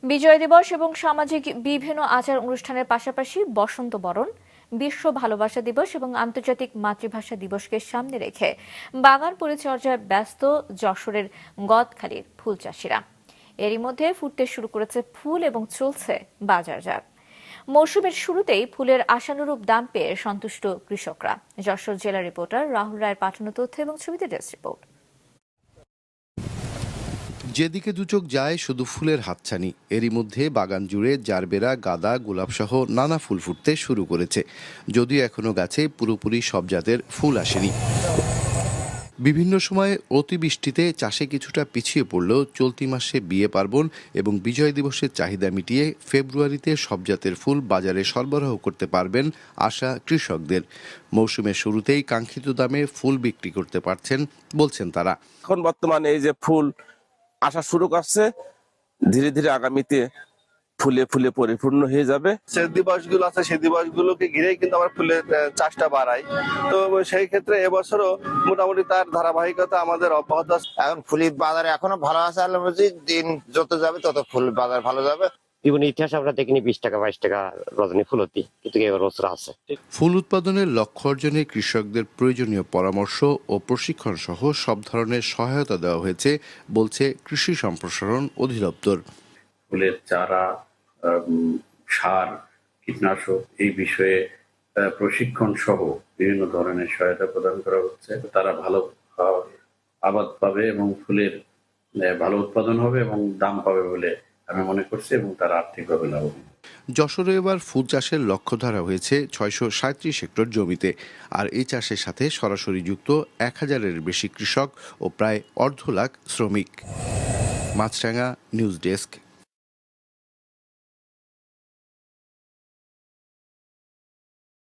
বিজয় দিবস এবং সামাজিক বিভিন্ন আচার অনুষ্ঠানের পাশাপাশি বসন্ত বরণ, বিশ্ব ভালোবাসা দিবস এবং আন্তর্জাতিক মাতৃভাষা দিবসকে সামনে রেখে বাগান পরিচর্যায় ব্যস্ত যশোরের গদখালির ফুল চাষিরা। এরই মধ্যে ফুটতে শুরু করেছে ফুল এবং চলছে বাজারজাত। মৌসুমের শুরুতেই ফুলের আশানুরূপ দাম পেয়ে সন্তুষ্ট কৃষকরা। যশোর জেলা রিপোর্টার রাহুল রায়ের পাঠানো তথ্য এবং ছবিতে ডেস্ক রিপোর্ট। যেদিকে দুচোখ যায় শুধু ফুলের হাতছানি। এরই মধ্যে বাগান জুড়ে জারবেরা, গাঁদা, গোলাপ সহ নানা ফুল ফুটতে শুরু করেছে, যদিও এখনো গাছে পুরোপুরি সব জাতের ফুল আসেনি। বিভিন্ন সময়ে অতিবৃষ্টিতে চাষে কিছুটা পিছিয়ে পড়লেও চলতি মাসে বিয়ে পার্বণ এবং বিজয় দিবসের চাহিদা মিটিয়ে ফেব্রুয়ারিতে সব জাতের ফুল বাজারে সরবরাহ করতে পারবেন আশা কৃষকদের। মৌসুমের শুরুতেই কাঙ্ক্ষিত দামে ফুল বিক্রি করতে পারছেন বলছেন তারা। এখন বর্তমানে এই যে ফুল আসা শুরু করছে, ধীরে ধীরে আগামীতে ফুলে ফুলে পরিপূর্ণ হয়ে যাবে। যে দিবসগুলো আছে সেই দিবসগুলোকে ঘিরেই কিন্তু আমরা ফুলের চাষটা বাড়াই। তো সেই ক্ষেত্রে এবছরও মোটামুটি তার ধারাবাহিকতা আমাদের অব্যাহত আছে। এখন ফুলের বাজারে এখনো ভালো আছে, আল্লাহ মর্জি, দিন যত যাবে তত ফুল বাজার ভালো যাবে। জীবনে ইতিহাস আমরা দেখিনি 20 টাকা 22 টাকা রজনী ফুল হতি, কিন্তু এবার বছর আছে। ফুল উৎপাদনের লক্ষ্য অর্জনে কৃষকদের প্রয়োজনীয় পরামর্শ ও প্রশিক্ষণ সহ সব ধরনের সহায়তা দেওয়া হয়েছে বলছে কৃষি সম্প্রসারণ অধিদপ্তর। ফুলের চারা, সার, কীটনাশক এই বিষয়ে প্রশিক্ষণ সহ বিভিন্ন ধরনের সহায়তা প্রদান করা হচ্ছে। তারা ভালো আবাদ পাবে এবং ফুলের ভালো উৎপাদন হবে এবং দাম পাবে বলে আমি মনে করছি, এবং তারা আর্থিকভাবে লাভবান। যশোরে এবার ফুল চাষের লক্ষ্য ধরা হয়েছে 637 হেক্টর জমিতে। আর এই চাষের সাথে সরাসরি যুক্ত 1000-এর বেশি কৃষক ও প্রায় 250,000 শ্রমিক। মাছরাঙা, নিউজ ডেস্ক।